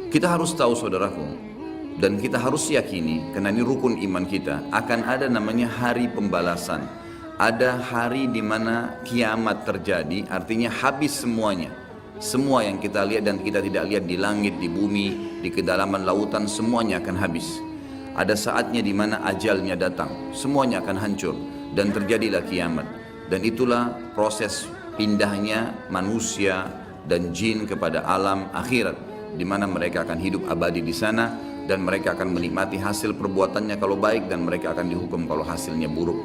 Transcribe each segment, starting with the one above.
Kita harus tahu saudaraku, dan kita harus yakini, karena ini rukun iman kita, akan ada namanya hari pembalasan. Ada hari di mana kiamat terjadi, artinya habis semuanya. Semua yang kita lihat dan kita tidak lihat di langit, di bumi, di kedalaman lautan, semuanya akan habis. Ada saatnya di mana ajalnya datang, semuanya akan hancur dan terjadilah kiamat. Dan itulah proses pindahnya manusia dan jin kepada alam akhirat, di mana mereka akan hidup abadi di sana dan mereka akan menikmati hasil perbuatannya kalau baik dan mereka akan dihukum kalau hasilnya buruk.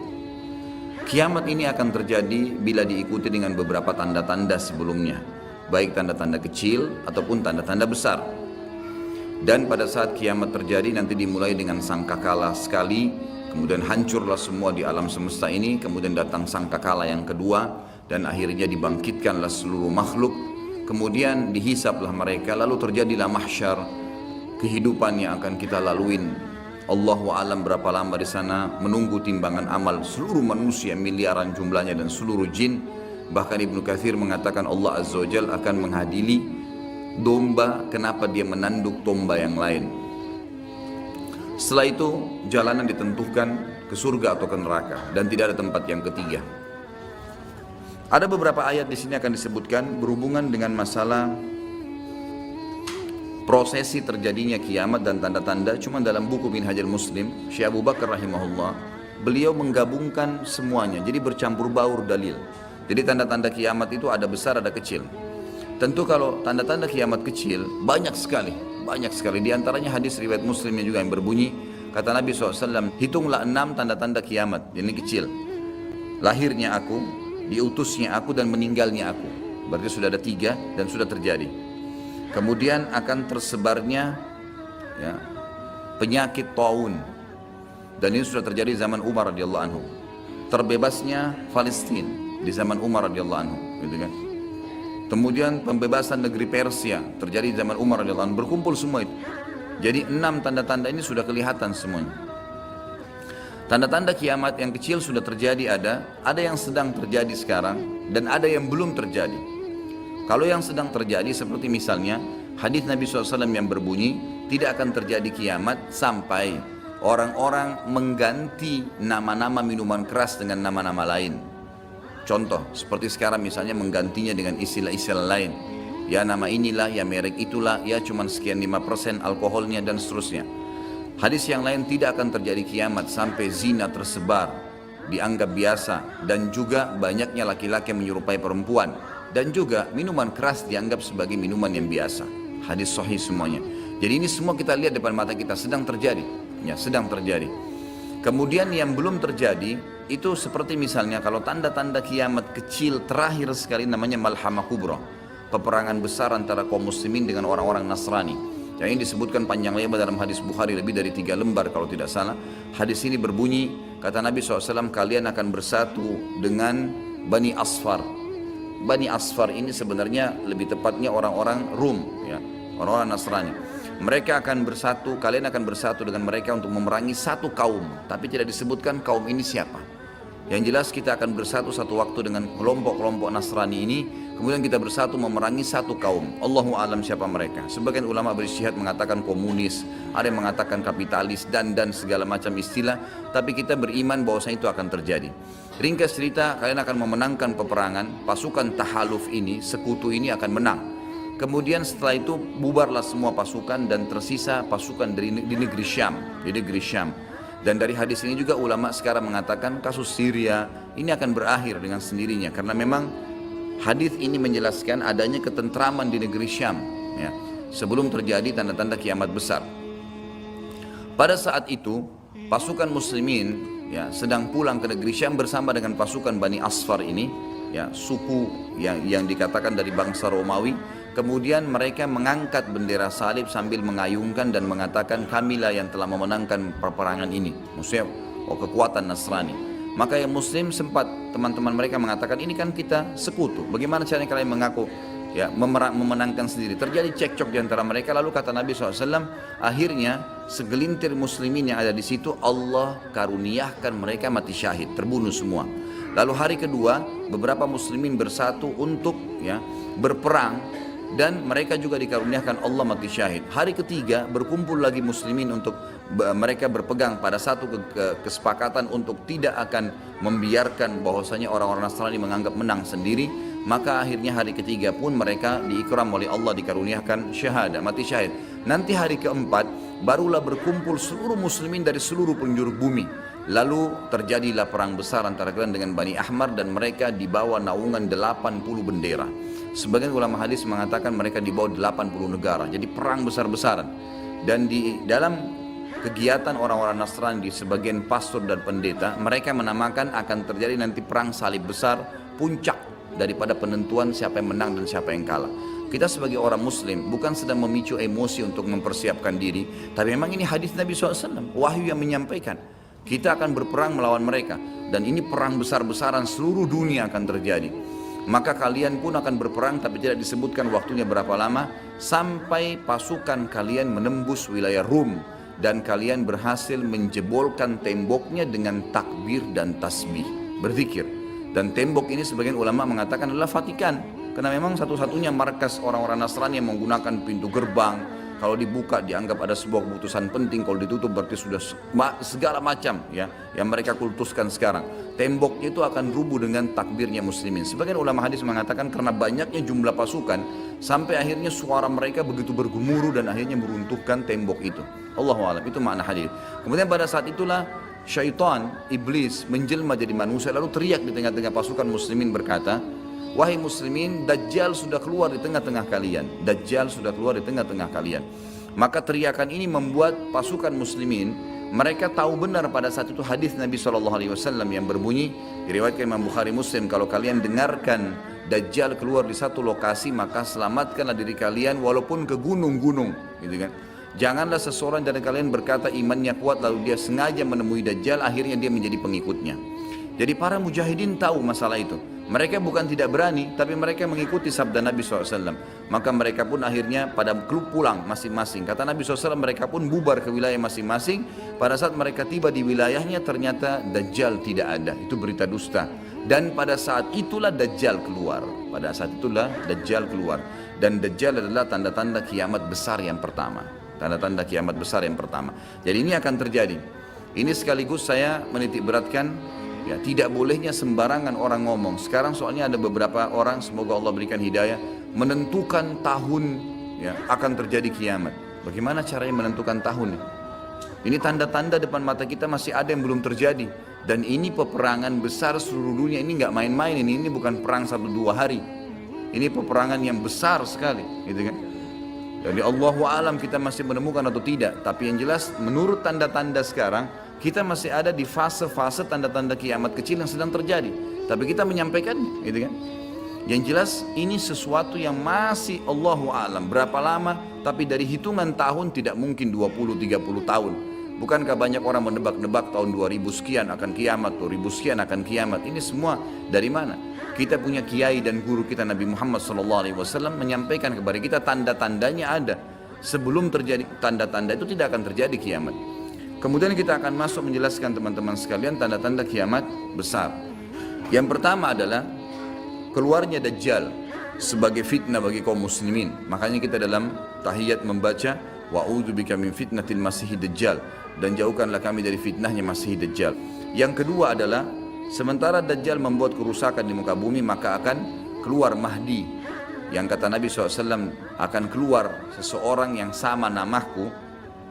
Kiamat ini akan terjadi bila diikuti dengan beberapa tanda-tanda sebelumnya, baik tanda-tanda kecil ataupun tanda-tanda besar. Dan pada saat kiamat terjadi nanti dimulai dengan sangkakala sekali, kemudian hancurlah semua di alam semesta ini, kemudian datang sangkakala yang kedua dan akhirnya dibangkitkanlah seluruh makhluk, kemudian dihisaplah mereka, lalu terjadilah mahsyar, kehidupan yang akan kita laluin. Allahu a'lam berapa lama di sana menunggu timbangan amal seluruh manusia miliaran jumlahnya dan seluruh jin. Bahkan Ibnu Katsir mengatakan Allah Azza wa Jalla akan menghadiri domba, kenapa dia menanduk domba yang lain. Setelah itu jalanan ditentukan ke surga atau ke neraka dan tidak ada tempat yang ketiga. Ada beberapa ayat di sini akan disebutkan berhubungan dengan masalah prosesi terjadinya kiamat dan tanda-tanda. Cuma dalam buku Minhajul Muslim, Syekh Abu Bakar rahimahullah, beliau menggabungkan semuanya, jadi bercampur baur dalil. Jadi tanda-tanda kiamat itu ada besar ada kecil. Tentu kalau tanda-tanda kiamat kecil banyak sekali. Di antaranya hadis riwayat Muslimnya juga yang berbunyi, kata Nabi SAW, hitunglah 6 tanda-tanda kiamat, ini kecil. Lahirnya aku, diutusnya aku, dan meninggalnya aku. Berarti sudah ada 3 dan sudah terjadi. Kemudian akan tersebarnya penyakit taun, dan ini sudah terjadi zaman Umar radhiyallahu anhu. Terbebasnya Palestina di zaman Umar radhiyallahu anhu, gitu kan. Kemudian pembebasan negeri Persia terjadi di zaman Umar radhiyallahu anhu. Berkumpul semua itu. Jadi 6 tanda-tanda ini sudah kelihatan semuanya. Tanda-tanda kiamat yang kecil sudah terjadi, ada yang sedang terjadi sekarang dan ada yang belum terjadi. Kalau yang sedang terjadi seperti misalnya hadis Nabi SAW yang berbunyi, tidak akan terjadi kiamat sampai orang-orang mengganti nama-nama minuman keras dengan nama-nama lain. Contoh, seperti sekarang misalnya menggantinya dengan istilah-istilah lain. Ya nama inilah, ya merek itulah, ya cuman sekian 5% alkoholnya dan seterusnya. Hadis yang lain, tidak akan terjadi kiamat sampai zina tersebar, dianggap biasa, dan juga banyaknya laki-laki yang menyerupai perempuan, dan juga minuman keras dianggap sebagai minuman yang biasa. Hadis sahih semuanya. Jadi ini semua kita lihat depan mata kita sedang terjadi, ya sedang terjadi. Kemudian yang belum terjadi itu seperti misalnya kalau tanda-tanda kiamat kecil terakhir sekali namanya Malhamah Kubra, peperangan besar antara kaum muslimin dengan orang-orang Nasrani. Yang ini disebutkan panjang lebar dalam hadis Bukhari, lebih dari 3 lembar kalau tidak salah. Hadis ini berbunyi, kata Nabi SAW, kalian akan bersatu dengan Bani Asfar. Bani Asfar ini sebenarnya lebih tepatnya orang-orang Rum, ya, orang-orang Nasrani. Mereka akan bersatu, kalian akan bersatu dengan mereka untuk memerangi satu kaum, tapi tidak disebutkan kaum ini siapa. Yang jelas kita akan bersatu satu waktu dengan kelompok-kelompok Nasrani ini, kemudian kita bersatu memerangi satu kaum. Allahu alam siapa mereka. Sebagian ulama berijtihad mengatakan komunis, ada yang mengatakan kapitalis, dan segala macam istilah, tapi kita beriman bahwasanya itu akan terjadi. Ringkas cerita, kalian akan memenangkan peperangan, pasukan tahaluf ini, sekutu ini akan menang. Kemudian setelah itu bubarlah semua pasukan dan tersisa pasukan di negeri Syam. Dan dari hadis ini juga ulama sekarang mengatakan kasus Syria ini akan berakhir dengan sendirinya, karena memang hadis ini menjelaskan adanya ketentraman di negeri Syam, ya, sebelum terjadi tanda-tanda kiamat besar. Pada saat itu pasukan muslimin, ya, sedang pulang ke negeri Syam bersama dengan pasukan Bani Asfar ini, ya, suku yang dikatakan dari bangsa Romawi. Kemudian mereka mengangkat bendera salib sambil mengayunkan dan mengatakan, kamilah yang telah memenangkan peperangan ini. Maksudnya kekuatan Nasrani. Maka yang muslim sempat, teman-teman mereka mengatakan, ini kan kita sekutu, bagaimana caranya kalian mengaku ya memenangkan sendiri? Terjadi cekcok di antara mereka. Lalu kata Nabi SAW, akhirnya segelintir muslimin yang ada di situ Allah karuniakan mereka mati syahid, terbunuh semua. Lalu hari kedua beberapa muslimin bersatu untuk, ya, berperang dan mereka juga dikaruniakan Allah mati syahid. Hari ketiga berkumpul lagi muslimin untuk mereka berpegang pada satu kesepakatan untuk tidak akan membiarkan bahwasanya orang-orang Nasrani menganggap menang sendiri. Maka akhirnya hari ketiga pun mereka diikram oleh Allah, dikaruniakan syahadah, mati syahid. Nanti hari keempat barulah berkumpul seluruh muslimin dari seluruh penjuru bumi. Lalu terjadilah perang besar antara kalian dengan Bani Ahmar, dan mereka dibawa naungan 80 bendera. Sebagian ulama hadis mengatakan mereka dibawa 80 negara. Jadi perang besar-besaran. Dan di dalam kegiatan orang-orang Nasrani, di sebagian pastor dan pendeta, mereka menamakan akan terjadi nanti perang salib besar, puncak daripada penentuan siapa yang menang dan siapa yang kalah. Kita sebagai orang muslim bukan sedang memicu emosi untuk mempersiapkan diri, tapi memang ini hadis Nabi SAW, wahyu yang menyampaikan kita akan berperang melawan mereka, dan ini perang besar-besaran seluruh dunia akan terjadi. Maka kalian pun akan berperang, tapi tidak disebutkan waktunya berapa lama, sampai pasukan kalian menembus wilayah Rum dan kalian berhasil menjebolkan temboknya dengan takbir dan tasbih, berzikir. Dan tembok ini sebagian ulama mengatakan adalah Vatikan, karena memang satu-satunya markas orang-orang Nasrani yang menggunakan pintu gerbang. Kalau dibuka dianggap ada sebuah keputusan penting, kalau ditutup berarti sudah segala macam ya yang mereka kultuskan sekarang. Tembok itu akan rubuh dengan takbirnya muslimin. Sebagian ulama hadis mengatakan karena banyaknya jumlah pasukan sampai akhirnya suara mereka begitu bergemuruh dan akhirnya meruntuhkan tembok itu. Allahu a'lam, itu makna hadis. Kemudian pada saat itulah syaitan, iblis menjelma jadi manusia, lalu teriak di tengah-tengah pasukan muslimin berkata, wahai muslimin, Dajjal sudah keluar di tengah-tengah kalian. Dajjal sudah keluar di tengah-tengah kalian. Maka teriakan ini membuat pasukan muslimin, mereka tahu benar pada saat itu hadis Nabi SAW yang berbunyi, diriwayatkan Imam Bukhari Muslim, kalau kalian dengarkan Dajjal keluar di satu lokasi, maka selamatkanlah diri kalian walaupun ke gunung-gunung, gitu kan. Janganlah seseorang dari kalian berkata imannya kuat lalu dia sengaja menemui Dajjal, akhirnya dia menjadi pengikutnya. Jadi para mujahidin tahu masalah itu. Mereka bukan tidak berani, tapi mereka mengikuti sabda Nabi SAW. Maka mereka pun akhirnya pada klub pulang masing-masing. Kata Nabi SAW, mereka pun bubar ke wilayah masing-masing. Pada saat mereka tiba di wilayahnya, ternyata Dajjal tidak ada. Itu berita dusta. Dan pada saat itulah Dajjal keluar. Pada saat itulah Dajjal keluar. Dan Dajjal adalah tanda-tanda kiamat besar yang pertama. Tanda-tanda kiamat besar yang pertama. Jadi ini akan terjadi. Ini sekaligus saya menitik beratkan, ya, tidak bolehnya sembarangan orang ngomong. Sekarang soalnya ada beberapa orang, semoga Allah berikan hidayah, menentukan tahun ya, akan terjadi kiamat. Bagaimana caranya menentukan tahun? Ini tanda-tanda depan mata kita masih ada yang belum terjadi. Dan ini peperangan besar seluruh dunia, ini nggak main-main, ini bukan perang 1-2 hari. Ini peperangan yang besar sekali, gitu kan? Jadi Allahu a'lam kita masih menemukan atau tidak. Tapi yang jelas menurut tanda-tanda sekarang, kita masih ada di fase-fase tanda-tanda kiamat kecil yang sedang terjadi. Tapi kita menyampaikan, gitu kan? Yang jelas ini sesuatu yang masih Allahu a'lam berapa lama, tapi dari hitungan tahun tidak mungkin 20-30 tahun. Bukankah banyak orang menebak-nebak tahun 2000 sekian akan kiamat, 2000 sekian akan kiamat. Ini semua dari mana? Kita punya kiai dan guru kita Nabi Muhammad SAW menyampaikan kepada kita tanda-tandanya ada. Sebelum terjadi tanda-tanda itu tidak akan terjadi kiamat. Kemudian kita akan masuk menjelaskan teman-teman sekalian tanda-tanda kiamat besar. Yang pertama adalah keluarnya Dajjal sebagai fitnah bagi kaum muslimin. Makanya kita dalam tahiyat membaca wa'udzubika min fitnatil masihid dajjal, dan jauhkanlah kami dari fitnahnya Masih Dajjal. Yang kedua adalah sementara Dajjal membuat kerusakan di muka bumi, maka akan keluar Mahdi. Yang kata Nabi SAW, akan keluar seseorang yang sama namaku,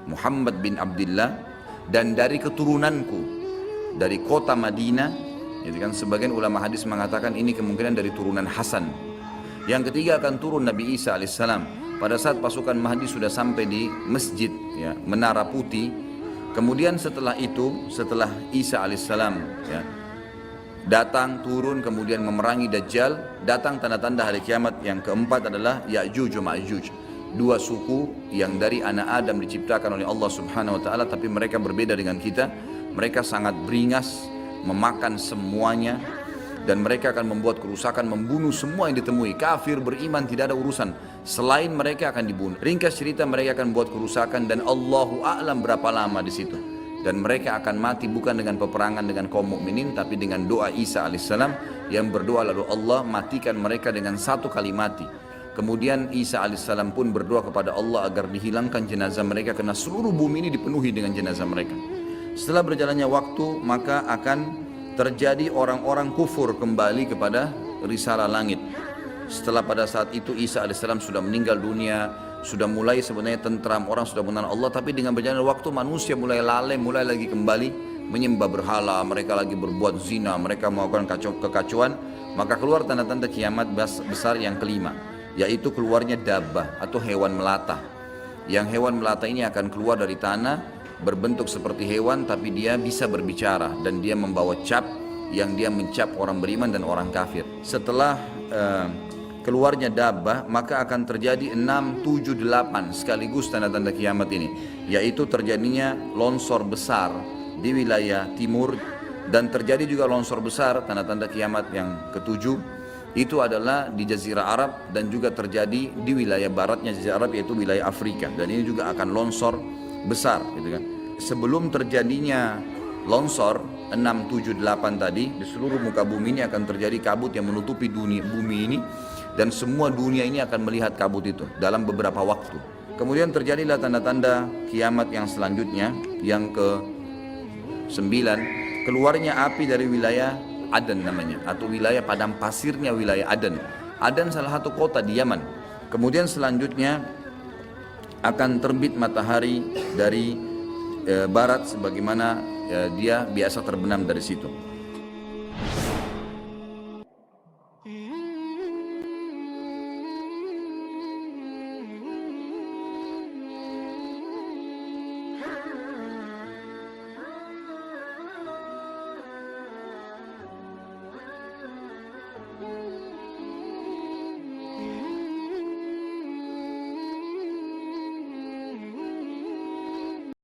Muhammad bin Abdullah, dan dari keturunanku, dari kota Madinah. Jadi kan sebagian ulama hadis mengatakan ini kemungkinan dari turunan Hasan. Yang ketiga akan turun Nabi Isa alaihissalam. Pada saat pasukan Mahdi sudah sampai di masjid ya, Menara Putih. Kemudian setelah itu, setelah Isa alaihissalam ya, datang turun kemudian memerangi Dajjal, datang tanda-tanda hari kiamat. Yang keempat adalah Ya'juj wa Ma'juj, dua suku yang dari anak Adam diciptakan oleh Allah Subhanahu wa taala, tapi mereka berbeda dengan kita. Mereka sangat beringas, memakan semuanya, dan mereka akan membuat kerusakan, membunuh semua yang ditemui. Kafir, beriman, tidak ada urusan. Selain mereka akan dibunuh. Ringkas cerita, mereka akan buat kerusakan dan Allahu a'lam berapa lama di situ. Dan mereka akan mati bukan dengan peperangan dengan kaum mukminin, tapi dengan doa Isa alaihissalam yang berdoa lalu Allah matikan mereka dengan satu kali mati. Kemudian Isa alaihissalam pun berdoa kepada Allah agar dihilangkan jenazah mereka karena seluruh bumi ini dipenuhi dengan jenazah mereka. Setelah berjalannya waktu, maka akan terjadi orang-orang kufur kembali kepada risalah langit. Setelah pada saat itu Isa alaihissalam sudah meninggal dunia, sudah mulai sebenarnya tentram, orang sudah mengenal Allah, tapi dengan berjalannya waktu manusia mulai lalai, mulai lagi kembali menyembah berhala, mereka lagi berbuat zina, mereka melakukan kekacauan, maka keluar tanda-tanda kiamat besar yang kelima, yaitu keluarnya dabbah atau hewan melata. Yang hewan melata ini akan keluar dari tanah, berbentuk seperti hewan tapi dia bisa berbicara dan dia membawa cap yang dia mencap orang beriman dan orang kafir. Setelah keluarnya dabbah, maka akan terjadi 6, 7, 8 sekaligus tanda-tanda kiamat ini, yaitu terjadinya longsor besar di wilayah timur, dan terjadi juga longsor besar tanda-tanda kiamat yang ketujuh itu adalah di Jazirah Arab, dan juga terjadi di wilayah baratnya Jazirah Arab yaitu wilayah Afrika, dan ini juga akan longsor besar gitu kan. Sebelum terjadinya longsor 6, 7, 8 tadi, di seluruh muka bumi ini akan terjadi kabut yang menutupi bumi ini, dan semua dunia ini akan melihat kabut itu dalam beberapa waktu. Kemudian terjadilah tanda-tanda kiamat yang selanjutnya, yang ke-9, keluarnya api dari wilayah Aden namanya, atau wilayah padang pasirnya wilayah Aden. Aden salah satu kota di Yaman. Kemudian selanjutnya akan terbit matahari dari barat sebagaimana dia biasa terbenam dari situ.